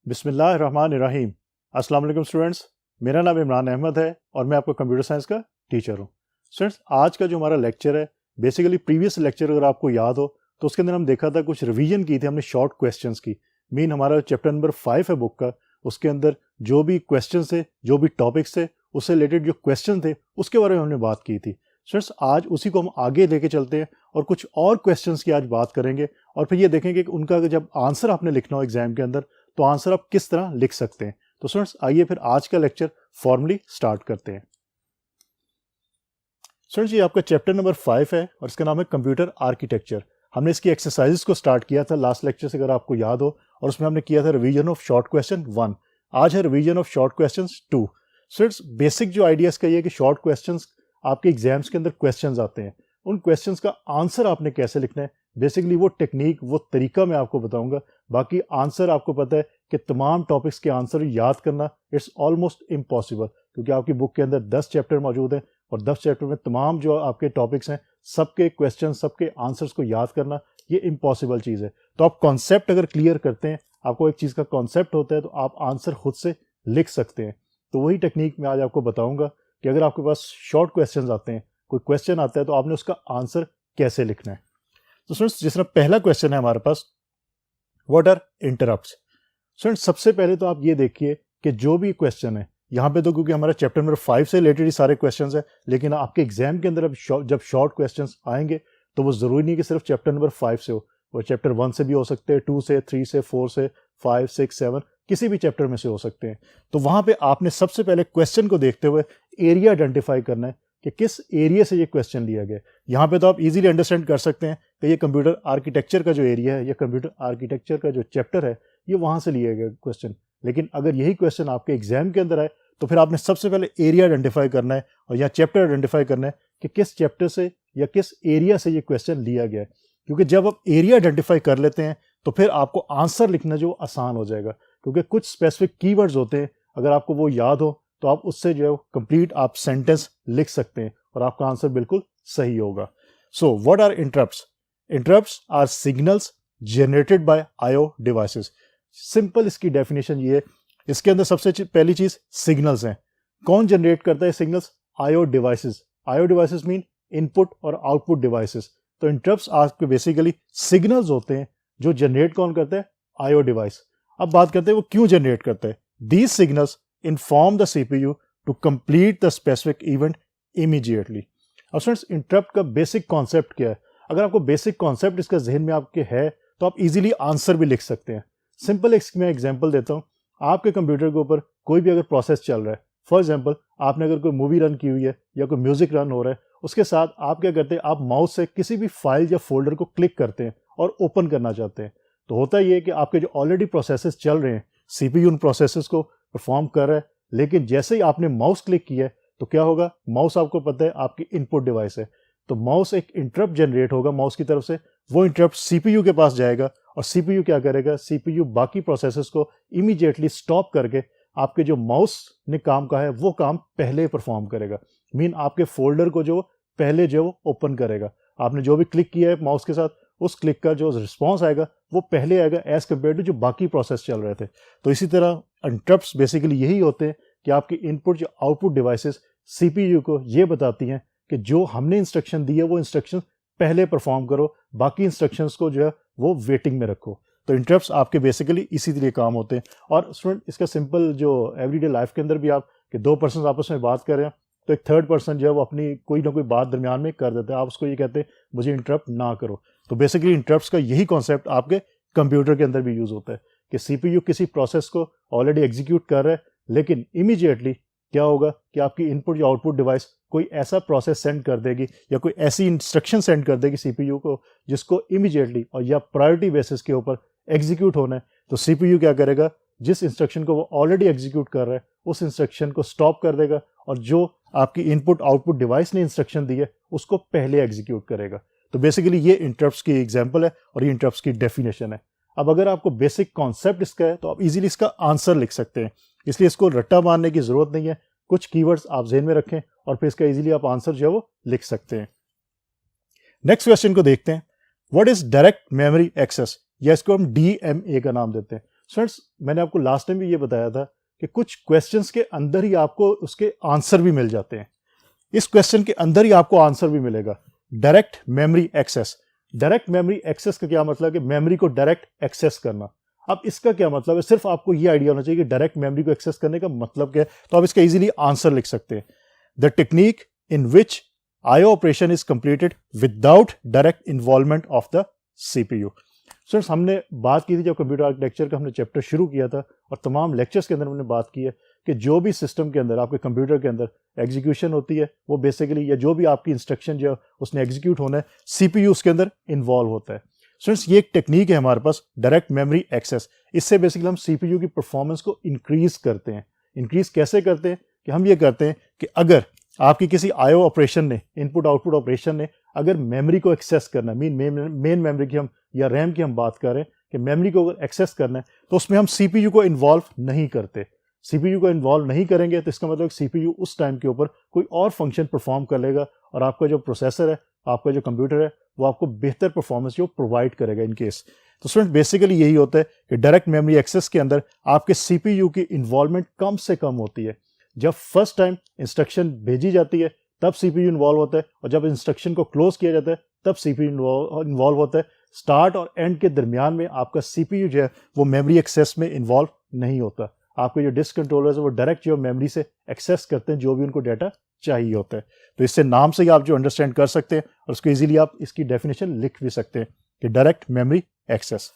बिस्मिल्लाहिर्रहमानिर्रहीम। अस्सलाम वालेकुम स्टूडेंट्स, मेरा नाम इमरान अहमद है और मैं आपका कंप्यूटर साइंस का टीचर हूँ। स्टूडेंट्स, आज का जो हमारा लेक्चर है, बेसिकली प्रीवियस लेक्चर अगर आपको याद हो तो उसके अंदर हम देखा था, कुछ रिवीजन की थी हमने शॉर्ट क्वेश्चंस की। मीन हमारा चैप्टर नंबर 5 है बुक का, उसके अंदर जो भी क्वेश्चन थे, जो भी टॉपिक्स थे, उससे रिलेटेड जो क्वेश्चन थे उसके बारे में हमने बात की थी। स्टूडेंट्स, आज उसी को हम आगे लेके चलते हैं और कुछ और क्वेश्चंस की आज बात करेंगे और फिर ये देखेंगे कि उनका जब आंसर आपने लिखना हो एग्जाम के अंदर तो आंसर आप किस तरह लिख सकते हैं। तो स्टूडेंट्स, आइए फिर आज का लेक्चर फॉर्मली स्टार्ट करते हैं। स्टूडेंट्स, ये आपका चैप्टर नंबर 5 है और इसका नाम है कंप्यूटर आर्किटेक्चर। हमने इसकी एक्सरसाइजेस को स्टार्ट किया था लास्ट लेक्चर से, अगर आपको याद हो, और उसमें हमने किया था रिवीजन ऑफ शॉर्ट क्वेश्चन 1। आज है revision of short question 2। Students, basic जो आइडियाज का ये है कि शॉर्ट क्वेश्चन आपके एग्जाम्स के अंदर क्वेश्चन आते हैं, उन क्वेश्चंस का आंसर आपने कैसे लिखना है, बेसिकली वो टेक्निक, वो तरीका मैं आपको बताऊंगा। बाकी आंसर आपको पता है कि तमाम टॉपिक्स के आंसर याद करना इट्स ऑलमोस्ट इम्पॉसिबल, क्योंकि आपकी बुक के अंदर 10 चैप्टर मौजूद हैं और 10 चैप्टर में तमाम जो आपके टॉपिक्स हैं, सबके क्वेश्चन, सबके आंसर्स को याद करना ये इम्पॉसिबल चीज़ है। तो आप कॉन्सेप्ट अगर क्लियर करते हैं, आपको एक चीज़ का कॉन्सेप्ट होता है, तो आप आंसर खुद से लिख सकते हैं। तो वही टेक्निक मैं आज आपको बताऊंगा कि अगर आपके पास शॉर्ट क्वेश्चन आते हैं, कोई क्वेश्चन आता है, तो आपने उसका आंसर कैसे लिखना है। तो स्टूडेंट्स, जिस तरह पहला क्वेश्चन है हमारे पास, व्हाट आर इंटरप्ट्स। स्टूडेंट्स, सबसे पहले तो आप ये देखिए कि जो भी क्वेश्चन है यहाँ पे, तो क्योंकि हमारा चैप्टर नंबर 5 से रिलेटेड ही सारे क्वेश्चंस हैं, लेकिन आपके एग्जाम के अंदर अब जब शॉर्ट क्वेश्चंस आएंगे तो वो जरूरी नहीं कि सिर्फ चैप्टर नंबर 5 से हो, वो चैप्टर 1 से भी हो सकते हैं, 2 से, 3 से, 4 से, 5, 6, 7, किसी भी चैप्टर में से हो सकते हैं। तो वहां पे आपने सबसे पहले क्वेश्चन को देखते हुए एरिया आइडेंटिफाई करना है कि किस एरिया से ये क्वेश्चन लिया गया। यहाँ पे तो आप इजीली अंडरस्टैंड कर सकते हैं कि ये कंप्यूटर आर्किटेक्चर का जो एरिया है, या कंप्यूटर आर्किटेक्चर का जो चैप्टर है, ये वहां से लिया गया क्वेश्चन। लेकिन अगर यही क्वेश्चन आपके एग्जाम के अंदर आए तो फिर आपने सबसे पहले एरिया आइडेंटिफाई करना है और यहाँ चैप्टर आइडेंटिफाई करना है कि किस चैप्टर से या किस एरिया से ये क्वेश्चन लिया गया है। क्योंकि जब आप एरिया आइडेंटिफाई कर लेते हैं तो फिर आपको आंसर लिखना जो आसान हो जाएगा, क्योंकि कुछ स्पेसिफिक कीवर्ड्स होते हैं, अगर आपको वो याद हो तो आप उससे जो है कंप्लीट आप सेंटेंस लिख सकते हैं और आपका आंसर बिल्कुल सही होगा। So what are interrupts? Interrupts are signals generated by IO devices. Simple इसकी डेफिनेशन ये है, इसके अंदर सबसे पहली चीज सिग्नल्स हैं। कौन जनरेट करता है signals? IO devices. IO devices mean input और आउटपुट डिवाइसेस। तो इंटरप्ट्स आपके बेसिकली सिग्नल्स होते हैं जो जनरेट कौन करता है? IO device. अब बात करते हैं वो क्यों जनरेट करता है। These signals inform the CPU to complete the specific event immediately. अब फ्रेंड्स, इंटरप्ट का बेसिक कॉन्सेप्ट क्या है? अगर आपको बेसिक कॉन्सेप्ट इसका जहन में आपके है तो आप इजीली आंसर भी लिख सकते हैं। सिंपल एक मैं एग्जांपल देता हूं। आपके कंप्यूटर के ऊपर कोई भी अगर प्रोसेस चल रहा है, फॉर एग्जांपल आपने अगर कोई मूवी रन की हुई है या कोई म्यूजिक रन हो रहा है, उसके साथ आप क्या करते हैं, आप माउस से किसी भी फाइल या फोल्डर को क्लिक करते हैं और ओपन करना चाहते हैं। तो होता ये है कि आपके जो ऑलरेडी प्रोसेसेस चल रहे हैं, सीपीयू उन प्रोसेसेस को परफॉर्म कर रहा है, लेकिन जैसे ही आपने माउस क्लिक किया है तो क्या होगा? माउस आपको पता है आपकी इनपुट डिवाइस है, तो माउस एक इंटरप्ट जनरेट होगा माउस की तरफ से, वो इंटरप्ट सीपीयू के पास जाएगा और सीपीयू क्या करेगा? सीपीयू बाकी प्रोसेसेस को इमीडिएटली स्टॉप करके आपके जो माउस ने काम कहा है वो काम पहले परफॉर्म करेगा। मीन आपके फोल्डर को जो पहले जो ओपन करेगा, आपने जो भी क्लिक किया है माउस के साथ, उस क्लिक का जो रिस्पॉन्स आएगा वो पहले आएगा एज कम्पेयर टू जो बाकी प्रोसेस चल रहे थे। तो इसी तरह इंटरप्ट्स बेसिकली यही होते हैं कि आपकी इनपुट जो आउटपुट डिवाइसेस सीपीयू को ये बताती हैं कि जो हमने इंस्ट्रक्शन दी है वो इंस्ट्रक्शन पहले परफॉर्म करो, बाकी इंस्ट्रक्शंस को जो है वो वेटिंग में रखो। तो इंटरप्ट्स आपके बेसिकली इसी तरह काम होते हैं। और स्टूडेंट, इसका सिंपल जो एवरीडे लाइफ के अंदर भी आप कि दो पर्सन आपस में बात कर रहे हैं तो एक थर्ड पर्सन जो है वो अपनी कोई ना कोई बात दरमियान में कर देता है, आप उसको ये कहते हैं मुझे इंटरप्ट ना करो। तो बेसिकली इंटरप्ट्स का यही कॉन्सेप्ट आपके कंप्यूटर के अंदर भी यूज होता है कि सीपीयू किसी प्रोसेस को ऑलरेडी एग्जीक्यूट कर रहा है, लेकिन इमीडिएटली क्या होगा कि आपकी इनपुट या आउटपुट डिवाइस कोई ऐसा प्रोसेस सेंड कर देगी या कोई ऐसी इंस्ट्रक्शन सेंड कर देगी सीपीयू को जिसको इमीडिएटली और या प्रायोरिटी बेसिस के ऊपर एग्जीक्यूट होना है। तो सीपीयू क्या करेगा? जिस इंस्ट्रक्शन को वो ऑलरेडी एग्जीक्यूट कर रहा है उस इंस्ट्रक्शन को स्टॉप कर देगा और जो आपकी इनपुट आउटपुट डिवाइस ने इंस्ट्रक्शन दी है उसको पहले एग्जीक्यूट करेगा। तो बेसिकली ये इंटरप्ट्स की एग्जांपल है और ये इंटरप्ट्स की डेफिनेशन है। अब अगर आपको बेसिक कॉन्सेप्ट इसका है तो आप इजीली इसका आंसर लिख सकते हैं, इसलिए इसको रट्टा मारने की जरूरत नहीं है। कुछ कीवर्ड्स आप ज़हन में रखें और फिर इसका इजीली आप आंसर जो है वो लिख सकते हैं। नेक्स्ट क्वेश्चन को देखते हैं। What is direct memory access, या इसको हम डीएमए का नाम देते हैं। स्टूडेंट्स मैंने आपको लास्ट टाइम भी ये बताया था कि कुछ क्वेश्चंस के अंदर ही आपको उसके आंसर भी मिल जाते हैं। इस क्वेश्चन के अंदर ही आपको आंसर भी मिलेगा। Direct memory access. Direct memory access का क्या मतलब है कि मेमोरी को डायरेक्ट एक्सेस करना। अब इसका क्या मतलब है, सिर्फ आपको ये आइडिया होना चाहिए कि डायरेक्ट मेमोरी को एक्सेस करने का मतलब क्या है, तो आप इसका इजीली आंसर लिख सकते हैं। The technique in which IO operation is completed without direct involvement of the CPU। Students हमने बात की थी जब कंप्यूटर आर्किटेक्चर का हमने चैप्टर शुरू किया था, और तमाम लेक्चर्स के अंदर हमने बात की है कि जो भी सिस्टम के अंदर आपके कंप्यूटर के अंदर एग्जीक्यूशन होती है, वो बेसिकली या जो भी आपकी इंस्ट्रक्शन जो उसने एग्जीक्यूट होना है, CPU उसके अंदर इन्वॉल्व होता है। स्टूडेंट्स ये एक टेक्निक है हमारे पास, डायरेक्ट मेमोरी एक्सेस। इससे बेसिकली हम CPU की परफॉर्मेंस को इंक्रीज करते हैं। इंक्रीज कैसे करते हैं कि हम ये करते हैं कि अगर आपकी किसी IO ऑपरेशन ने, इनपुट आउटपुट ऑपरेशन ने अगर मेमोरी को एक्सेस करना है, मेन मेमोरी की हम या रैम की हम बात कर रहे हैं कि मेमोरी को अगर एक्सेस करना है, तो उसमें हम CPU को इन्वॉल्व नहीं करते। CPU को इन्वॉल्व नहीं करेंगे तो इसका मतलब CPU उस टाइम के ऊपर कोई और फंक्शन परफॉर्म कर लेगा, और आपका जो प्रोसेसर है, आपका जो कंप्यूटर है, वो आपको बेहतर परफॉर्मेंस जो प्रोवाइड करेगा इन केस। तो स्टूडेंट बेसिकली यही होता है कि डायरेक्ट मेमोरी एक्सेस के अंदर आपके CPU की इन्वॉल्वमेंट कम से कम होती है। जब फर्स्ट टाइम इंस्ट्रक्शन भेजी जाती है तब CPU इन्वॉल्व होता है, और जब इंस्ट्रक्शन को क्लोज किया जाता है तब CPU इन्वॉल्व होता है। स्टार्ट और एंड के दरमियान में आपका CPU जो है वो मेमोरी एक्सेस में इन्वॉल्व नहीं होता। आपके जो डिस्क कंट्रोलर्स है वो डायरेक्ट जो मेमोरी से एक्सेस करते हैं जो भी उनको डाटा चाहिए होता है। तो इससे नाम से ही आप जो अंडरस्टैंड कर सकते हैं, और उसको इजीली आप इसकी डेफिनेशन लिख भी सकते हैं कि direct memory access.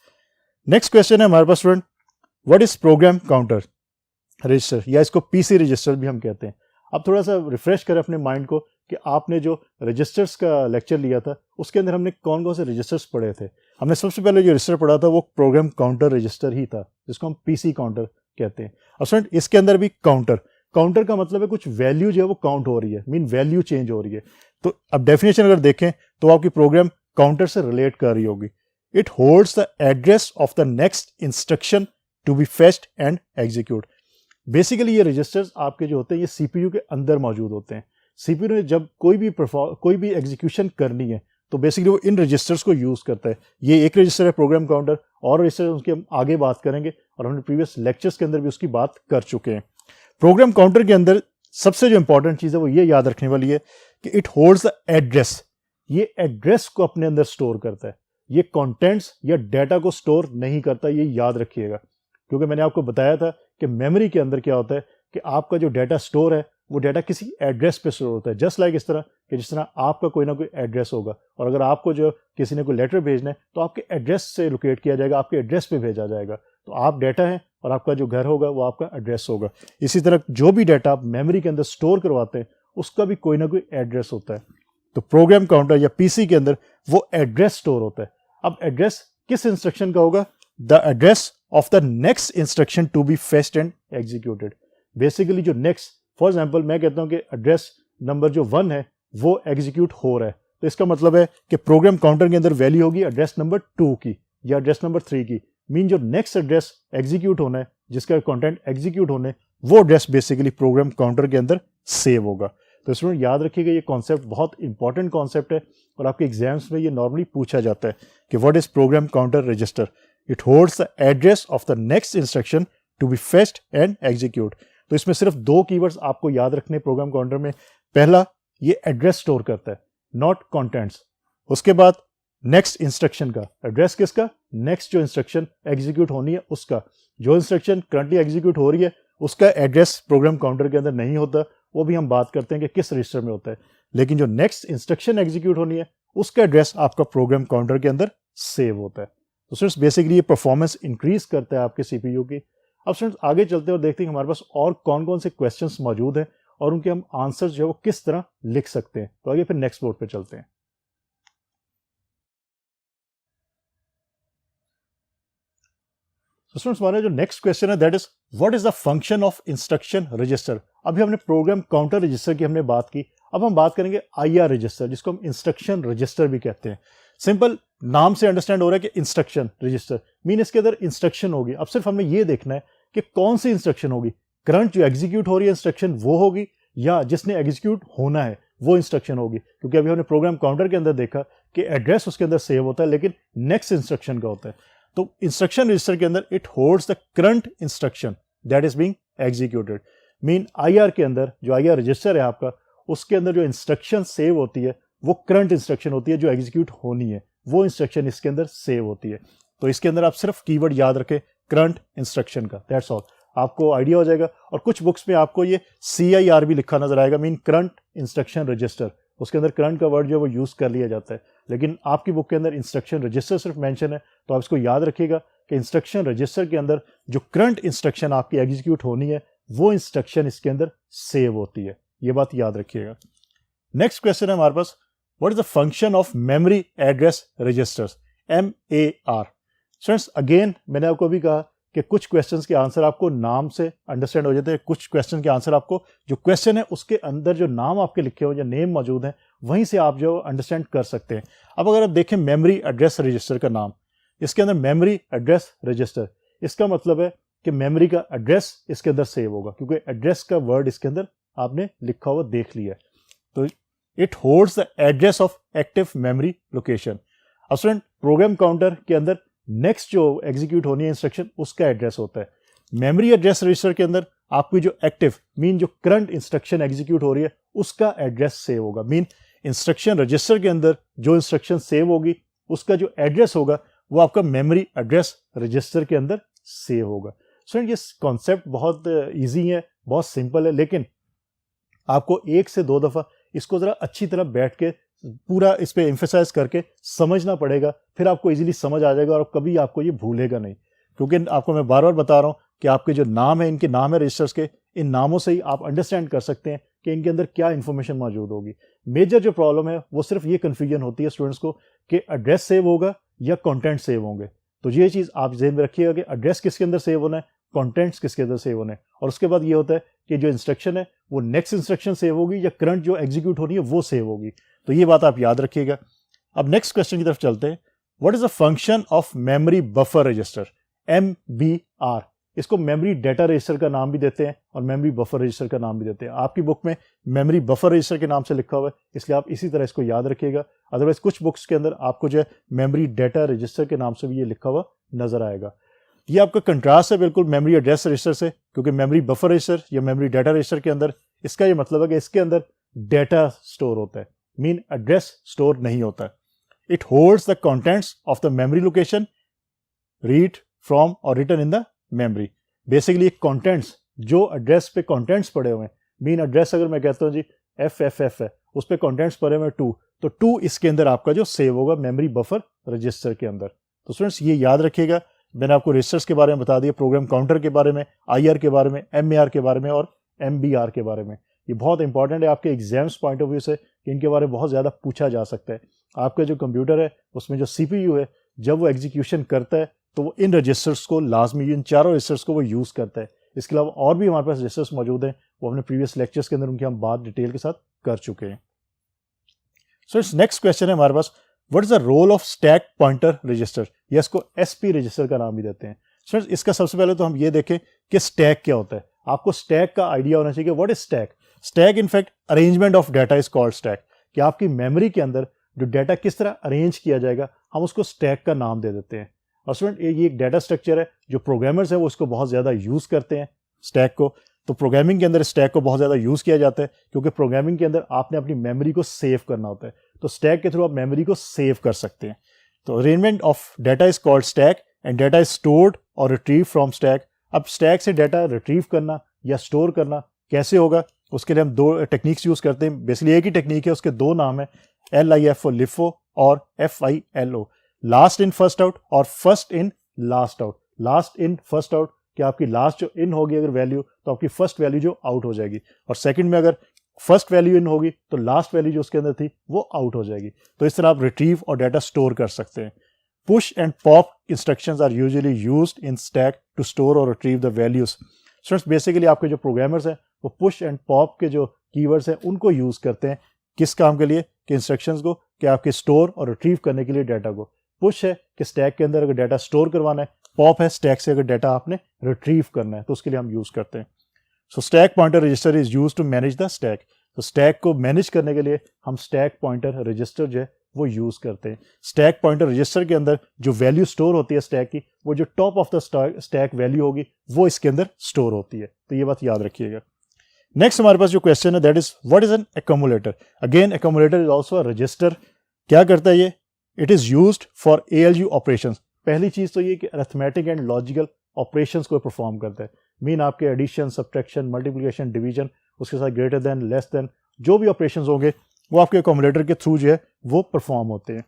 Next question है हमारे पास student, what is program counter register, या इसको PC रजिस्टर भी हम कहते हैं। अब थोड़ा सा रिफ्रेश करें अपने माइंड को कि आपने जो रजिस्टर्स का लेक्चर लिया था उसके अंदर हमने कौन कौन से रजिस्टर्स पढ़े थे। हमने सबसे पहले जो रजिस्टर पढ़ा था वो प्रोग्राम काउंटर रजिस्टर ही था, जिसको हम PC काउंटर कहते हैं। और स्टूडेंट इसके अंदर भी काउंटर का मतलब है कुछ वैल्यू जो है वो काउंट हो रही है, मीन वैल्यू चेंज हो रही है। तो अब डेफिनेशन अगर देखें तो आपकी प्रोग्राम काउंटर से रिलेट कर रही होगी। It holds the address of the next instruction to be fetched and execute. Basically ये रजिस्टर्स आपके जो होते हैं ये CPU के अंदर मौजूद होते हैं। CPU ने जब कोई भी एग्जीक्यूशन करनी है तो बेसिकली वो इन रजिस्टर्स को यूज करता है। ये एक रजिस्टर है प्रोग्राम काउंटर, और रजिस्टर उसके हम आगे बात करेंगे, और हमने प्रीवियस लेक्चर्स के अंदर भी उसकी बात कर चुके हैं। प्रोग्राम काउंटर के अंदर सबसे जो इंपॉर्टेंट चीज है वो ये याद रखने वाली है कि इट होल्ड्स द एड्रेस। ये एड्रेस को अपने अंदर स्टोर करता है, ये कंटेंट्स या डाटा को स्टोर नहीं करता, ये याद रखिएगा। क्योंकि मैंने आपको बताया था कि मेमोरी के अंदर क्या होता है कि आपका जो डाटा स्टोर है वो डाटा किसी एड्रेस पे स्टोर होता है। जस्ट लाइक इस तरह कि जिस तरह आपका कोई ना कोई एड्रेस होगा, और अगर आपको जो किसी ने कोई लेटर भेजना है तो आपके एड्रेस से लोकेट किया जाएगा, आपके एड्रेस पे भेजा जाएगा। तो आप डाटा है और आपका जो घर होगा वो आपका एड्रेस होगा। इसी तरह जो भी डाटा आप मेमोरी के अंदर स्टोर करवाते हैं उसका भी कोई ना कोई एड्रेस होता है। तो प्रोग्राम काउंटर या PC के अंदर वो एड्रेस स्टोर होता है। अब एड्रेस किस इंस्ट्रक्शन का होगा? The address of the next instruction to be fetched and executed. Basically जो नेक्स्ट, फॉर एग्जांपल मैं कहता हूं कि एड्रेस नंबर जो 1 है वो एग्जीक्यूट हो रहा है, तो इसका मतलब है कि प्रोग्राम काउंटर के अंदर वैल्यू होगी एड्रेस नंबर 2 की या एड्रेस नंबर 3 की। मीन जो नेक्स्ट एड्रेस एग्जीक्यूट होना है, जिसका कंटेंट एग्जीक्यूट होने, वो एड्रेस बेसिकली प्रोग्राम काउंटर के अंदर सेव होगा। तो स्टूडेंट याद रखिएगा ये कॉन्सेप्ट बहुत इंपॉर्टेंट कॉन्सेप्ट है, और आपके एग्जाम्स में ये नॉर्मली पूछा जाता है कि what is program counter register. It holds the address of the next instruction to be fetched and execute. तो इसमें सिर्फ 2 कीवर्ड्स आपको याद रखने प्रोग्राम काउंटर में। पहला, ये एड्रेस स्टोर करता है, नॉट कंटेंट्स। उसके बाद नेक्स्ट इंस्ट्रक्शन का एड्रेस, किसका? नेक्स्ट जो इंस्ट्रक्शन एग्जीक्यूट होनी है उसका। जो इंस्ट्रक्शन करंटली एग्जीक्यूट हो रही है उसका एड्रेस प्रोग्राम काउंटर के अंदर नहीं होता, वो भी हम बात करते हैं कि किस रजिस्टर में होता है। लेकिन जो नेक्स्ट इंस्ट्रक्शन एग्जीक्यूट होनी है उसका एड्रेस आपका प्रोग्राम काउंटर के अंदर सेव होता है। तो स्टूडेंट्स बेसिकली ये परफॉर्मेंस इंक्रीज करता है आपके CPU की। अब स्टूडेंट्स आगे चलते हैं और देखते हैं हमारे पास और कौन कौन से क्वेश्चंस मौजूद हैं और उनके हम आंसर जो है वो किस तरह लिख सकते हैं। तो आगे फिर नेक्स्ट बोर्ड पे चलते हैं। तो स्टूडेंट्स हमारा जो नेक्स्ट क्वेश्चन है that is what is the function of instruction register. अभी हमने प्रोग्राम काउंटर रजिस्टर की हमने बात की, अब हम बात करेंगे IR रजिस्टर, जिसको हम इंस्ट्रक्शन रजिस्टर भी कहते हैं। सिंपल नाम से अंडरस्टैंड हो रहा है कि इंस्ट्रक्शन रजिस्टर मीन इसके अंदर इंस्ट्रक्शन होगी। अब सिर्फ हमें ये देखना है कि कौन सी इंस्ट्रक्शन होगी, करंट जो एग्जीक्यूट हो रही है इंस्ट्रक्शन वो होगी या जिसने एग्जीक्यूट होना है वो इंस्ट्रक्शन होगी। क्योंकि अभी हमने प्रोग्राम काउंटर के अंदर देखा कि एड्रेस उसके अंदर सेव होता है लेकिन नेक्स्ट इंस्ट्रक्शन का होता है। तो इंस्ट्रक्शन रजिस्टर के अंदर it holds the current instruction that is being executed. Mean IR के अंदर जो आईआर रजिस्टर है आपका, उसके अंदर जो इंस्ट्रक्शन सेव होती है वो करंट इंस्ट्रक्शन होती है जो एग्जीक्यूट होनी है, वो इंस्ट्रक्शन इसके अंदर सेव होती है। तो इसके अंदर आप सिर्फ कीवर्ड याद रखें करंट इंस्ट्रक्शन का, दैट्स ऑल, आपको आइडिया हो जाएगा। और कुछ बुक्स में आपको ये CIR भी लिखा नजर आएगा, मीन करंट इंस्ट्रक्शन रजिस्टर, उसके अंदर करंट का वर्ड जो है वो यूज कर लिया जाता है, लेकिन आपकी बुक के अंदर इंस्ट्रक्शन रजिस्टर सिर्फ मेंशन है। तो आप इसको याद रखिएगा कि इंस्ट्रक्शन रजिस्टर के अंदर जो करंट इंस्ट्रक्शन आपकी एग्जीक्यूट होनी है वो इंस्ट्रक्शन इसके अंदर सेव होती है, ये बात याद रखिएगा। नेक्स्ट क्वेश्चन है हमारे पास, what is the function of memory address registers, MAR। Students again मैंने आपको अभी कहा कि कुछ क्वेश्चंस के आंसर आपको नाम से अंडरस्टैंड हो जाते हैं, कुछ क्वेश्चन के आंसर आपको जो क्वेश्चन है उसके अंदर जो नाम आपके लिखे हो या नेम मौजूद है वहीं से आप जो अंडरस्टैंड कर सकते हैं। अब अगर आप देखें मेमोरी एड्रेस रजिस्टर का नाम, इसके अंदर मेमोरी एड्रेस रजिस्टर, इसका मतलब है कि मेमोरी का एड्रेस इसके अंदर सेव होगा, क्योंकि एड्रेस का वर्ड इसके अंदर आपने लिखा हुआ देख लिया है। तो it holds the address of active memory location. अब स्टूडेंट प्रोग्राम काउंटर के अंदर नेक्स्ट जो एग्जीक्यूट होनी है इंस्ट्रक्शन उसका एड्रेस होता है। मेमोरी एड्रेस रजिस्टर के अंदर आपकी जो एक्टिव मीन जो करंट इंस्ट्रक्शन एग्जीक्यूट हो रही है उसका एड्रेस सेव होगा। मीन इंस्ट्रक्शन रजिस्टर के अंदर जो इंस्ट्रक्शन सेव होगी उसका जो एड्रेस होगा वो आपका मेमोरी एड्रेस रजिस्टर के अंदर सेव होगा। स्टूडेंट ये कॉन्सेप्ट बहुत ईजी है, बहुत सिंपल है, लेकिन आपको 1 से 2 दफा इसको जरा अच्छी तरह बैठ के पूरा इस पे एम्फेसाइज करके समझना पड़ेगा, फिर आपको इजीली समझ आ जाएगा और कभी आपको ये भूलेगा नहीं। क्योंकि आपको मैं बार बार बता रहा हूँ कि आपके जो नाम है, इनके नाम है रजिस्टर्स के, इन नामों से ही आप अंडरस्टैंड कर सकते हैं कि इनके अंदर क्या इंफॉर्मेशन मौजूद होगी। मेजर जो प्रॉब्लम है वो सिर्फ ये कन्फ्यूजन होती है स्टूडेंट्स को कि एड्रेस सेव होगा या कॉन्टेंट सेव होंगे। तो ये चीज़ आप ध्यान में रखिएगा कि एड्रेस किसके अंदर सेव होना है, कॉन्टेंट्स किसके अंदर सेव होने, और उसके बाद ये होता है कि जो इंस्ट्रक्शन है वो नेक्स्ट इंस्ट्रक्शन सेव होगी या करंट जो एग्जीक्यूट होनी है वो सेव होगी। तो ये बात आप याद रखिएगा। अब नेक्स्ट क्वेश्चन की तरफ चलते हैं। What is the function of memory buffer register, MBR। इसको मेमोरी डेटा रजिस्टर का नाम भी देते हैं और मेमोरी बफर रजिस्टर का नाम भी देते हैं। आपकी बुक में मेमोरी बफर रजिस्टर के नाम से लिखा हुआ है, इसलिए आप इसी तरह इसको याद रखिएगा। अदरवाइज कुछ बुक्स के अंदर आपको जो है मेमोरी डेटा रजिस्टर के नाम से भी ये लिखा हुआ नजर आएगा। ये आपका कंट्रास्ट है बिल्कुल मेमोरी एड्रेस रजिस्टर से, क्योंकि मेमोरी बफर रजिस्टर या मेमोरी डेटा रजिस्टर के अंदर इसका ये मतलब है कि इसके अंदर डेटा स्टोर होता है, मीन एड्रेस स्टोर नहीं होता है। It holds the contents of the memory location read from और written in the memory. Basically contents जो एड्रेस पे कंटेंट्स पड़े हुए हैं, मीन एड्रेस अगर मैं कहता हूँ जी FFF है, उस पे कंटेंट्स पड़े हुए 2, तो 2 इसके अंदर आपका जो सेव होगा मेमोरी बफर रजिस्टर के अंदर। तो स्टूडेंट्स ये याद रखिएगा। मैंने आपको रजिस्टर्स के बारे में बता दिया, प्रोग्राम काउंटर के बारे में, IR के बारे में, MAR के बारे में और MBR के बारे में। ये बहुत इंपॉर्टेंट है आपके एग्जाम्स पॉइंट ऑफ व्यू से, कि इनके बारे में बहुत ज़्यादा पूछा जा सकता है। आपका जो कंप्यूटर है उसमें जो CPU है, जब वो एग्जीक्यूशन करता है तो वो इन रजिस्टर्स को लाजमी, इन चारों रजिस्टर्स को वो यूज़ करता है। इसके अलावा और भी हमारे पास रजिस्टर्स मौजूद हैं, वो अपने प्रीवियस लेक्चर्स के अंदर उनकी हम बात डिटेल के साथ कर चुके हैं। सो इट्स नेक्स्ट क्वेश्चन है हमारे पास, what is the role of stack pointer register, या इसको SP रजिस्टर का नाम भी देते हैं। सो इसका सबसे पहले तो हम ये देखें कि स्टैक क्या होता है। आपको स्टैक का आइडिया होना चाहिए। What is stack? Stack in fact arrangement of data is called stack, कि आपकी मेमोरी के अंदर जो डाटा किस तरह अरेंज किया जाएगा, हम उसको स्टैक का नाम दे देते हैं। और स्टूडेंट ये एक डाटा स्ट्रक्चर है जो प्रोग्रामर्स है वो उसको बहुत ज़्यादा यूज़ करते हैं स्टैक को। तो प्रोग्रामिंग के अंदर स्टैक को बहुत ज़्यादा यूज़ किया जाता है, क्योंकि प्रोग्रामिंग के अंदर आपने अपनी मेमोरी को सेव करना होता है। तो स्टैक के थ्रू आप मेमोरी को सेव कर सकते हैं। तो arrangement of data is called stack and data is stored और रिट्रीव फ्रॉम स्टैक। अब स्टैक से डाटा रिट्रीव करना या स्टोर करना कैसे होगा, उसके लिए हम 2 टेक्निक्स यूज़ करते हैं। बेसिकली एक ही टेक्निक है, उसके 2 नाम है, LIFO लिफो और FILO, last in first out और first in last out. Last in first out कि आपकी लास्ट जो इन होगी अगर वैल्यू, तो आपकी फर्स्ट वैल्यू जो आउट हो जाएगी, और सेकंड में अगर फर्स्ट वैल्यू इन होगी तो लास्ट वैल्यू जो उसके अंदर थी वो आउट हो जाएगी। तो इस तरह आप रिट्रीव और डाटा स्टोर कर सकते हैं। Push and pop instructions are usually used in stack to store और retrieve the values. Students basically आपके जो प्रोग्रामर्स हैं वो पुश एंड पॉप के जो कीवर्ड्स हैं उनको यूज़ करते हैं किस काम के लिए, कि इंस्ट्रक्शंस को, कि आपके स्टोर और रिट्रीव करने के लिए डाटा को। पुश है कि स्टैक के अंदर अगर डाटा स्टोर करवाना है, पॉप है स्टैक से अगर डाटा आपने रिट्रीव करना है, तो उसके लिए हम यूज़ करते हैं। So stack pointer register is use to manage the stack. तो स्टैक को मैनेज करने के लिए हम स्टैक पॉइंटर रजिस्टर जो है वो यूज़ करते हैं। स्टैक पॉइंटर रजिस्टर के अंदर जो वैल्यू स्टोर होती है स्टैक की, वो जो top of the stack value होगी वो इसके अंदर स्टोर होती है। तो ये बात याद रखिएगा। नेक्स्ट हमारे पास जो क्वेश्चन है that is what is an accumulator. Again accumulator is also a resistor. क्या करता है ये? It is used for ALU operations. पहली चीज तो ये कि अरिथमेटिक एंड लॉजिकल ऑपरेशंस को परफॉर्म करता है। मीन आपके एडिशन, सब्ट्रैक्शन, मल्टीप्लिकेशन, डिवीजन, उसके साथ ग्रेटर देन, लेस देन, जो भी ऑपरेशंस होंगे वो आपके एक्यूमुलेटर के थ्रू जो है वो परफॉर्म होते हैं।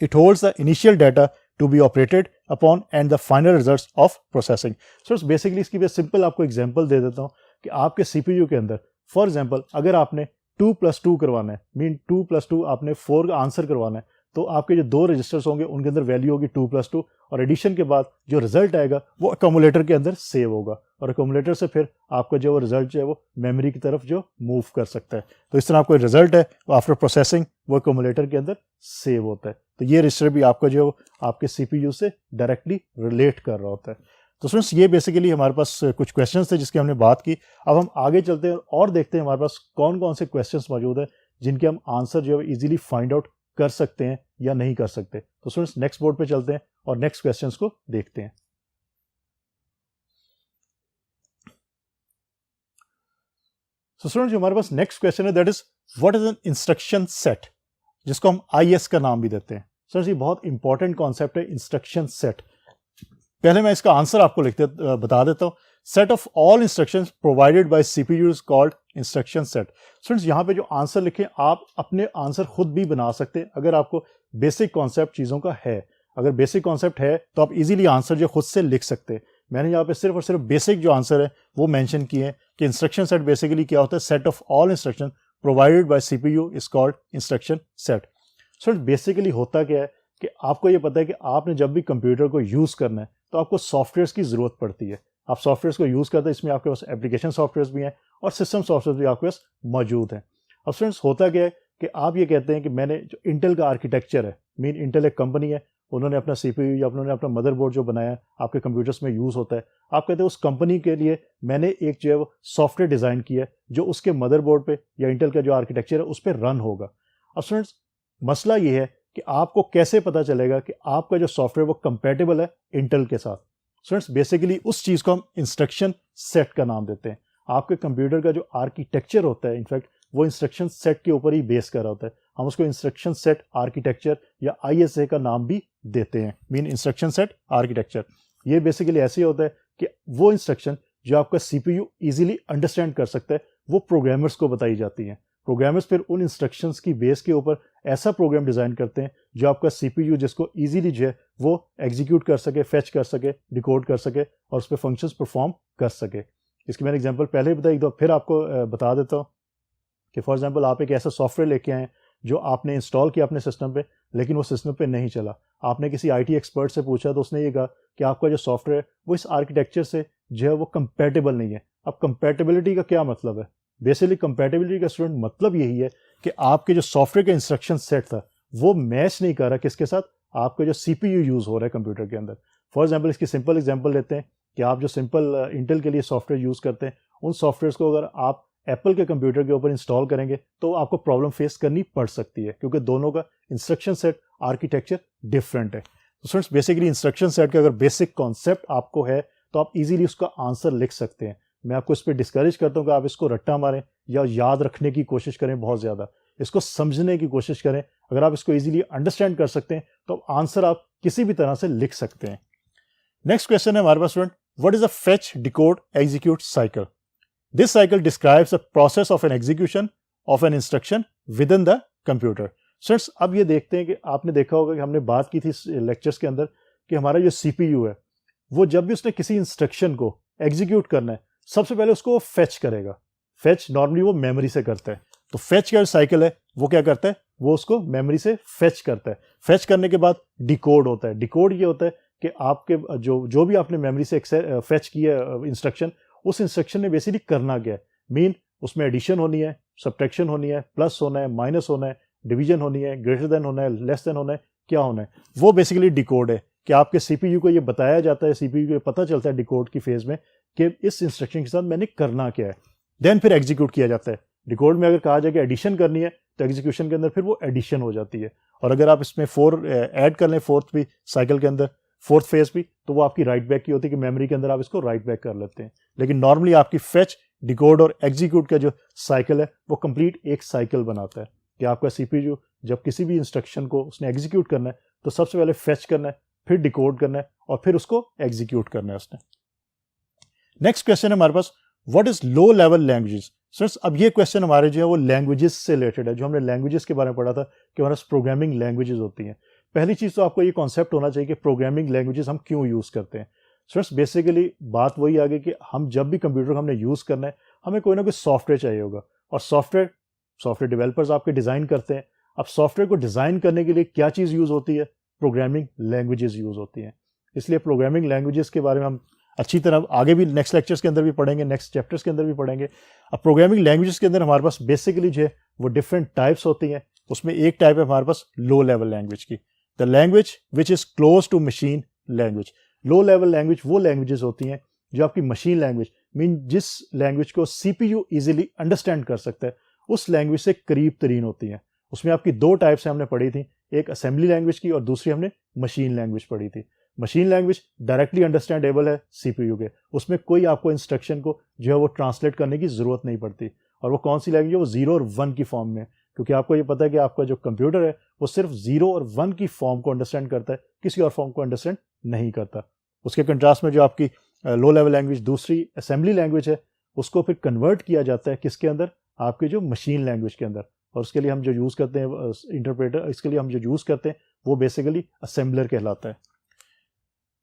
It holds the initial data to be operated upon and the final results of processing. So basically इसकी मैं सिंपल आपको एग्जांपल दे देता हूँ कि आपके CPU के अंदर फॉर एग्जांपल अगर आपने 2+2 करवाना है, मीन 2+2 आपने 4 का आंसर करवाना है, तो आपके जो दो रजिस्टर्स होंगे उनके अंदर वैल्यू होगी 2+2 और एडिशन के बाद जो रिजल्ट आएगा वो एक्यूमुलेटर के अंदर सेव होगा और एक्यूमुलेटर से फिर आपका जो रिजल्ट जो है वो मेमोरी की तरफ जो मूव कर सकता है। तो इस तरह आपको रिजल्ट है वो आफ्टर प्रोसेसिंग वो एक्यूमुलेटर के अंदर सेव होता है। तो ये रजिस्टर भी आपका जो आपके CPU से डायरेक्टली रिलेट कर रहा होता है। तो फ्रेंड्स ये बेसिकली हमारे पास कुछ क्वेश्चंस थे जिसकी हमने बात की। अब हम आगे चलते हैं और देखते हैं हमारे पास कौन कौन से क्वेश्चंस मौजूद है जिनके हम आंसर जो है इजीली फाइंड आउट कर सकते हैं या नहीं कर सकते। तो स्टूडेंट्स नेक्स्ट बोर्ड पे चलते हैं और नेक्स्ट क्वेश्चंस को देखते हैं। तो स्टूडेंट्स जो हमारे पास नेक्स्ट क्वेश्चन है that is what is an instruction set, जिसको हम IS का नाम भी देते हैं। स्टूडेंट्स ये बहुत इंपॉर्टेंट कॉन्सेप्ट है इंस्ट्रक्शन सेट। पहले मैं इसका आंसर आपको बता देता हूं। Set of all instructions provided by CPU is called instruction set. Students यहाँ पे जो आंसर लिखे आप अपने आंसर खुद भी बना सकते हैं अगर आपको बेसिक कॉन्सेप्ट चीज़ों का है। अगर बेसिक कॉन्सेप्ट है तो आप इजीली आंसर जो खुद से लिख सकते हैं। मैंने यहाँ पे सिर्फ और सिर्फ बेसिक जो आंसर है वो मेंशन किए हैं कि इंस्ट्रक्शन सेट बेसिकली क्या होता है। Set of all instruction provided by CPU is called instruction set. Students basically होता क्या है कि आपको ये पता है कि आपने जब भी कंप्यूटर को यूज़ करना है तो आपको सॉफ्टवेयर्स की ज़रूरत पड़ती है। आप सॉफ्टवेयर्स को यूज़ करते हैं, इसमें आपके पास एप्लीकेशन सॉफ्टवेयर्स भी हैं और सिस्टम सॉफ्टवेयर भी आपके पास मौजूद हैं। अब स्टूडेंट्स होता क्या है कि आप ये कहते हैं कि मैंने जो इंटेल का आर्किटेक्चर है, मीन इंटेल एक कंपनी है, उन्होंने अपना CPU या उन्होंने अपना मदरबोर्ड जो बनाया है आपके कंप्यूटर्स में यूज़ होता है। आप कहते हैं उस कंपनी के लिए मैंने एक जो है वो सॉफ्टवेयर डिज़ाइन किया है जो उसके मदरबोर्ड पे या इंटेल का जो आर्किटेक्चर है उस पर रन होगा। अब स्टूडेंट्स मसला ये है कि आपको कैसे पता चलेगा कि आपका जो सॉफ्टवेयर वो कंपैटिबल है इंटेल के साथ। स्टूडेंट्स बेसिकली उस चीज़ को हम इंस्ट्रक्शन सेट का नाम देते हैं। आपके कंप्यूटर का जो आर्किटेक्चर होता है इनफैक्ट वो इंस्ट्रक्शन सेट के ऊपर ही बेस कर रहा होता है। हम उसको इंस्ट्रक्शन सेट आर्किटेक्चर या ISA का नाम भी देते हैं, मीन इंस्ट्रक्शन सेट आर्किटेक्चर। ये बेसिकली ऐसे ही होता है कि वो इंस्ट्रक्शन जो आपका CPU इजीली अंडरस्टैंड कर सकता है वो प्रोग्रामर्स को बताई जाती हैं। प्रोग्रामर्स फिर उन इंस्ट्रक्शंस की बेस के ऊपर ऐसा प्रोग्राम डिज़ाइन करते हैं जो आपका CPU जिसको इजीली जो है वो एग्जीक्यूट कर सके, फेच कर सके, डिकोड कर सके और उस पर फंक्शंस परफॉर्म कर सके। इसकी मैंने एग्जांपल पहले ही बताई, फिर आपको बता देता हूँ कि फॉर एग्जांपल आप एक ऐसा सॉफ्टवेयर लेके आए जो आपने इंस्टॉल किया अपने सिस्टम पे लेकिन वो सिस्टम पे नहीं चला। आपने किसी IT एक्सपर्ट से पूछा तो उसने ये कहा कि आपका जो सॉफ्टवेयर है वो इस आर्किटेक्चर से जो है वो कंपैटिबल नहीं है। अब कंपैटिबिलिटी का क्या मतलब है? बेसिकली कंपैटिबिलिटी का स्टूडेंट मतलब यही है कि आपके जो सॉफ्टवेयर का इंस्ट्रक्शन सेट था वो मैच नहीं कर रहा किसके साथ, आपका जो CPU यूज़ हो रहा है कंप्यूटर के अंदर। फॉर एग्जांपल इसकी सिंपल एग्जांपल लेते हैं कि आप जो सिंपल इंटेल के लिए सॉफ्टवेयर यूज़ करते हैं उन सॉफ्टवेयर्स को अगर आप एप्पल के कंप्यूटर के ऊपर इंस्टॉल करेंगे तो आपको प्रॉब्लम फेस करनी पड़ सकती है क्योंकि दोनों का इंस्ट्रक्शन सेट आर्किटेक्चर डिफरेंट है। तो फ्रेंड्स बेसिकली इंस्ट्रक्शन सेट का अगर बेसिक कॉन्सेप्ट आपको है तो आप इजीली उसका आंसर लिख सकते हैं। मैं आपको इस पर डिस्करेज करता हूँ कि आप इसको रट्टा मारें या याद रखने की कोशिश करें, बहुत ज़्यादा इसको समझने की कोशिश करें। अगर आप इसको इजीली अंडरस्टैंड कर सकते हैं तो आंसर आप किसी भी तरह से लिख सकते हैं। नेक्स्ट क्वेश्चन है हमारे पास student, what is a fetch decode execute cycle? This cycle describes the process of an execution of an instruction within the computer. Students, अब ये देखते हैं कि आपने देखा होगा कि हमने बात की थी लेक्चर्स के अंदर कि हमारा जो CPU है वो जब भी उसने किसी इंस्ट्रक्शन को एग्जीक्यूट करना है सबसे पहले उसको फेच करेगा। फेच नॉर्मली वो मेमोरी से करता है। तो फेच का साइकिल है वो क्या करता है, वो उसको मेमोरी से फेच करता है। फेच करने के बाद डिकोड होता है। डिकोड ये होता है कि आपके जो भी आपने मेमोरी से फेच किया इंस्ट्रक्शन, उस इंस्ट्रक्शन ने बेसिकली करना क्या है। मीन उसमें एडिशन होनी है, सब्ट्रैक्शन होनी है, प्लस होना है, माइनस होना है, डिवीजन होनी है, ग्रेटर देन होना है, लेस देन होना है, क्या होना है, वो बेसिकली डिकोड है। कि आपके CPU को ये बताया जाता है, CPU को ये पता चलता है डिकोड की फेज में कि इस इंस्ट्रक्शन के साथ मैंने करना क्या है। देन फिर एग्जीक्यूट किया जाता है। डिकोड में अगर कहा जाए कि एडिशन करनी है तो एग्जीक्यूशन के अंदर फिर वो एडिशन हो जाती है। और अगर आप इसमें 4 ऐड कर लें फोर्थ भी साइकिल के अंदर, फोर्थ फेज भी, तो वो आपकी राइट बैक की होती है कि मेमोरी के अंदर आप इसको राइट बैक कर लेते हैं। लेकिन नॉर्मली आपकी फेच, डिकोड और एग्जीक्यूट का जो साइकिल है वो कंप्लीट एक साइकिल बनाता है कि आपका सीपीयू जब किसी भी इंस्ट्रक्शन को उसने एग्जीक्यूट करना है तो सबसे पहले फेच करना है, फिर डिकोड करना है और फिर उसको एग्जीक्यूट करना है उसने। नेक्स्ट क्वेश्चन है हमारे पास, what is low level languages. Sir अब ये क्वेश्चन हमारे जो है वो लैंग्वेजेस से रिलेटेड है। जो हमने लैंग्वेजेस के बारे में पढ़ा था कि हमारे पास प्रोग्रामिंग लैंग्वेजेस होती हैं। पहली चीज़ तो आपको ये कॉन्सेप्ट होना चाहिए कि प्रोग्रामिंग लैंग्वेजेस हम क्यों यूज़ करते हैं। सर बेसिकली बात वही आ गई कि हम जब भी कंप्यूटर को हमने यूज़ करना है, हमें कोई ना कोई सॉफ्टवेयर चाहिए होगा और सॉफ्टवेयर डेवलपर्स आपके डिज़ाइन करते हैं। अब सॉफ्टवेयर को डिज़ाइन करने के लिए क्या चीज़ यूज़ होती है, प्रोग्रामिंग लैंग्वेजेस यूज़ होती हैं। इसलिए प्रोग्रामिंग लैंग्वेजेस के बारे में हम अच्छी तरह आगे भी नेक्स्ट लेक्चर्स के अंदर भी पढ़ेंगे, नेक्स्ट चैप्टर्स के अंदर भी पढ़ेंगे। अब प्रोग्रामिंग लैंग्वेजेस के अंदर हमारे पास बेसिकली जो है वो डिफरेंट टाइप्स होती हैं। उसमें एक टाइप है हमारे पास लो लेवल लैंग्वेज की, the language which is close to machine language. Low level language वो लैंग्वेजेस होती हैं जो आपकी मशीन लैंग्वेज मीन जिस लैंग्वेज को सीपीयू इजीली अंडरस्टैंड कर सकता है, उस लैंग्वेज से करीब तरीन होती हैं। उसमें आपकी 2 टाइप्स हमने पढ़ी थी, एक असेंबली लैंग्वेज की और दूसरी हमने मशीन लैंग्वेज पढ़ी थी। मशीन लैंग्वेज डायरेक्टली अंडरस्टैंडेबल है सीपीयू के, उसमें कोई आपको इंस्ट्रक्शन को जो है वो ट्रांसलेट करने की जरूरत नहीं पड़ती। और वो कौन सी लैंग्वेज है, वो 0 और 1 की फॉर्म में, क्योंकि आपको ये पता है कि आपका जो कंप्यूटर है वो सिर्फ 0 और 1 की फॉर्म को अंडरस्टैंड करता है, किसी और फॉर्म को अंडरस्टैंड नहीं करता। उसके कंट्रास्ट में जो आपकी लो लेवल लैंग्वेज दूसरी असेंबली लैंग्वेज है, उसको फिर कन्वर्ट किया जाता है किसके अंदर, आपके जो मशीन लैंग्वेज के अंदर। और उसके लिए हम जो यूज़ करते हैं इंटरप्रेटर, इसके लिए हम जो यूज़ करते हैं वो बेसिकली असेंबलर कहलाता है।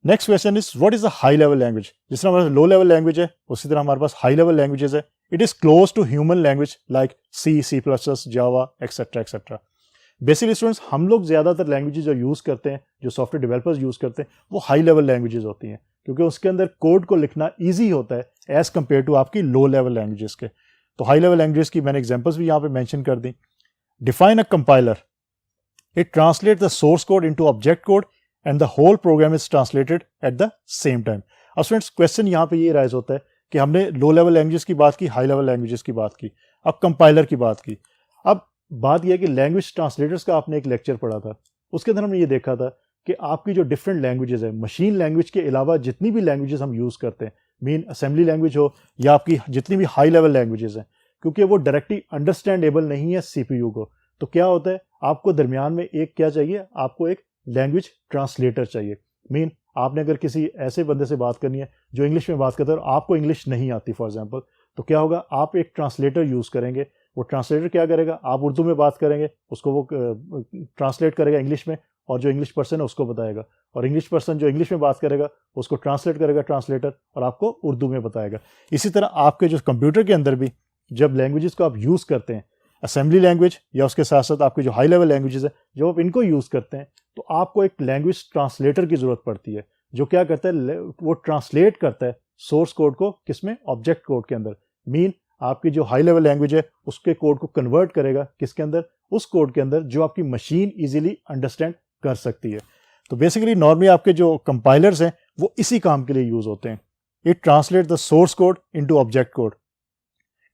Next question is what is a high level language. जिस तरह हमारे लो लेवल लैंग्वेज है उसी तरह हमारे पास हाई लेवल लैंग्वेजेस है। It is close to human language like C++, Java etcetera etcetera. Basically students हम लोग ज़्यादातर लैंग्वेजेस जो यूज़ करते हैं, जो सॉफ्टवेयर डेवलपर्स यूज़ करते हैं, वो हाई लेवल लैंग्वेजेस होती हैं क्योंकि उसके अंदर कोड को लिखना ईजी होता है एज कम्पेयर टू आपकी लो लेवल लैंग्वेजेस के। तो हाई लेवल लैंग्वेज की मैंने एग्जाम्पल्स भी यहाँ पे मैंशन कर दी। Define a compiler, it translate the source code into object code and the whole program is translated at the same time. अब स्टूडेंट्स क्वेश्चन यहाँ पे ये राइज होता है कि हमने लो लेवल लैंग्वेजेस की बात की, हाई लेवल लैंग्वेजेस की बात की, अब कंपाइलर की बात की। अब बात यह है कि लैंग्वेज ट्रांसलेटर्स का आपने एक लेक्चर पढ़ा था, उसके अंदर हमने ये देखा था कि आपकी जो डिफरेंट लैंग्वेजेस है, मशीन लैंग्वेज के अलावा जितनी भी लैंग्वेजेस हम यूज़ करते हैं, मीन असेंबली लैंग्वेज हो या आपकी जितनी भी हाई लेवल लैंग्वेजेस हैं, क्योंकि वो डायरेक्टली अंडरस्टैंडेबल नहीं है सीपीयू को, तो क्या होता है आपको दरमियान में एक क्या चाहिए, आपको एक लैंग्वेज ट्रांसलेटर चाहिए। मीन आपने अगर किसी ऐसे बंदे से बात करनी है जो इंग्लिश में बात करता है और आपको इंग्लिश नहीं आती फॉर एग्जांपल, तो क्या होगा, आप एक ट्रांसलेटर यूज़ करेंगे। वो ट्रांसलेटर क्या करेगा, आप उर्दू में बात करेंगे, उसको वो ट्रांसलेट करेगा इंग्लिश में, और जो इंग्लिश पर्सन है उसको बताएगा, और इंग्लिश पर्सन जो इंग्लिश में बात करेगा उसको ट्रांसलेट करेगा ट्रांसलेटर, और आपको उर्दू में बताएगा। इसी तरह आपके जो कंप्यूटर के अंदर भी जब लैंग्वेजेस को आप यूज़ करते हैं, असेंबली लैंग्वेज या उसके साथ साथ आपकी जो हाई लेवल लैंग्वेजेस है, जब आप इनको यूज़ करते हैं तो आपको एक लैंग्वेज ट्रांसलेटर की ज़रूरत पड़ती है, जो क्या करता है, वो ट्रांसलेट करता है सोर्स कोड को किसमें, ऑब्जेक्ट कोड के अंदर। मीन आपकी जो हाई लेवल लैंग्वेज है उसके कोड को कन्वर्ट करेगा किसके अंदर, उस कोड के अंदर जो आपकी मशीन इजीली अंडरस्टैंड कर सकती है। तो बेसिकली नॉर्मली आपके जो कंपाइलर्स हैं वो इसी काम के लिए यूज़ होते हैं। It translate the source code into object code.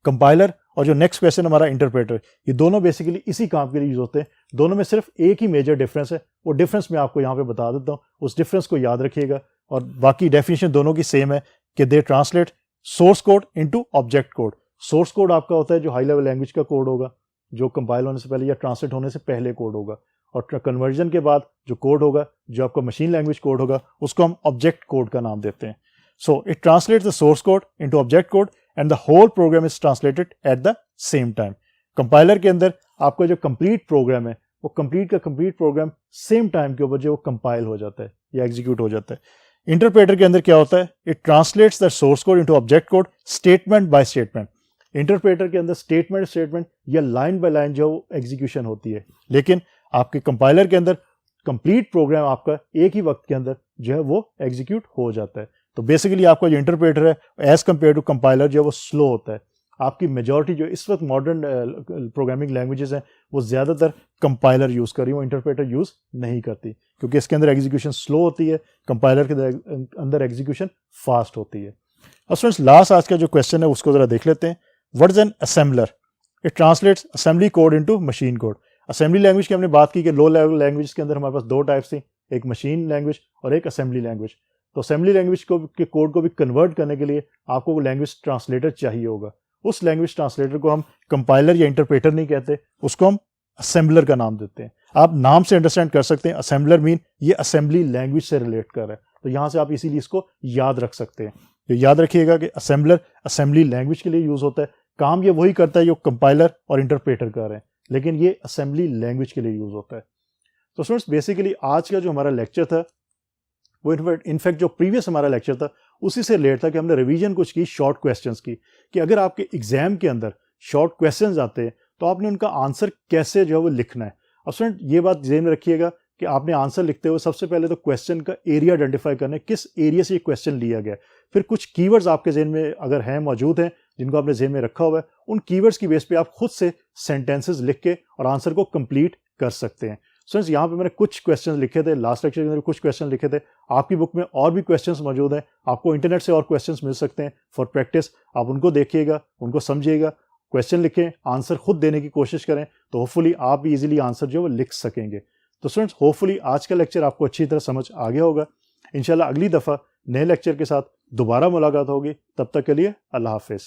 Compiler और जो नेक्स्ट क्वेश्चन हमारा इंटरप्रेटर, ये दोनों बेसिकली इसी काम के लिए यूज होते हैं। दोनों में सिर्फ एक ही मेजर डिफरेंस है, वो डिफरेंस मैं आपको यहाँ पे बता देता हूँ, उस डिफरेंस को याद रखिएगा। और बाकी डेफिनेशन दोनों की सेम है कि they translate source code into object code. Source code आपका होता है जो हाई लेवल लैंग्वेज का कोड होगा, जो कंपाइल होने से पहले या ट्रांसलेट होने से पहले कोड होगा, और कन्वर्जन के बाद जो कोड होगा, जो आपका मशीन लैंग्वेज कोड होगा, उसको हम ऑब्जेक्ट कोड का नाम देते हैं। So it translates the source code into object code and the whole program is translated at the same time. Compiler के अंदर आपका जो कंप्लीट प्रोग्राम है वो कंप्लीट का कंप्लीट प्रोग्राम सेम टाइम के ऊपर जो कंपाइल हो जाता है या एग्जीक्यूट हो जाता है। इंटरप्रेटर के अंदर क्या होता है, it translates the source code into object code statement by statement. Interpreter के अंदर स्टेटमेंट या लाइन बाय लाइन जो एग्जीक्यूशन होती है, लेकिन आपके कंपाइलर के अंदर कंप्लीट प्रोग्राम आपका एक ही वक्त के अंदर जो है वो एग्जीक्यूट हो जाता है। तो बेसिकली आपका जो इंटरप्रेटर है एज कम्पेयर टू कंपाइलर जो है वो स्लो होता है। आपकी मेजॉरिटी जो इस वक्त मॉडर्न प्रोग्रामिंग लैंग्वेजेस हैं वो ज़्यादातर कंपाइलर यूज़ कर रही हैं, वो इंटरप्रेटर यूज़ नहीं करती, क्योंकि इसके अंदर एग्जीक्यूशन स्लो होती है, कंपाइलर के अंदर एग्जीक्यूशन फास्ट होती है। और स्टूडेंट्स लास्ट आज का जो क्वेश्चन है उसको ज़रा देख लेते हैं। What is an assembler? It translates assembly code into machine code. Assembly language की हमने बात की कि लो लेवल लैंग्वेज के अंदर हमारे पास दो टाइप्स थी, एक मशीन लैंग्वेज और एक असेंबली लैंग्वेज। तो असेंबली लैंग्वेज को के कोड को भी कन्वर्ट करने के लिए आपको लैंग्वेज ट्रांसलेटर चाहिए होगा। उस लैंग्वेज ट्रांसलेटर को हम कंपाइलर या इंटरप्रेटर नहीं कहते, उसको हम असेंबलर का नाम देते हैं। आप नाम से अंडरस्टैंड कर सकते हैं असेंबलर मीन ये असेंबली लैंग्वेज से रिलेट कर रहा है, तो यहाँ से आप इसीलिए इसको याद रख सकते हैं। तो याद रखिएगा कि असेंबलर असेंबली लैंग्वेज के लिए यूज होता है, काम ये वही करता है जो कंपाइलर और इंटरप्रेटर कर रहे हैं, लेकिन ये असेंबली लैंग्वेज के लिए यूज होता है। तो स्टूडेंट्स बेसिकली आज का जो हमारा लेक्चर था वो इनफैक्ट जो प्रीवियस हमारा लेक्चर था उसी से रिलेट था कि हमने रिवीजन कुछ की शॉर्ट क्वेश्चंस की, कि अगर आपके एग्जाम के अंदर शॉर्ट क्वेश्चंस आते हैं तो आपने उनका आंसर कैसे जो है वो लिखना है। अब स्टूडेंट ये बात ध्यान में रखिएगा कि आपने आंसर लिखते हुए सबसे पहले तो क्वेश्चन का एरिया आइडेंटिफाई करना है, किस एरिया से ये क्वेश्चन लिया गया है। फिर कुछ कीवर्ड्स आपके ज़हन में अगर हैं मौजूद हैं जिनको आपने ज़हन में रखा हुआ है, उन कीवर्ड्स की बेस पे आप खुद से सेंटेंसेस लिख के और आंसर को कंप्लीट कर सकते हैं। स्टूडेंट्स यहाँ पे मैंने कुछ क्वेश्चन लिखे थे, लास्ट लेक्चर के अंदर कुछ क्वेश्चन लिखे थे। आपकी बुक में और भी क्वेश्चंस मौजूद हैं, आपको इंटरनेट से और क्वेश्चंस मिल सकते हैं फॉर प्रैक्टिस। आप उनको देखिएगा, उनको समझिएगा, क्वेश्चन लिखें, आंसर खुद देने की कोशिश करें, तो होपफुली आप भी इजीली आंसर जो है वो लिख सकेंगे। तो स्टूडेंट्स होपफुली आज का लेक्चर आपको अच्छी तरह समझ आ गया होगा। इंशाल्लाह अगली दफ़ा नए लेक्चर के साथ दोबारा मुलाकात होगी, तब तक के लिए अल्लाह हाफिज़।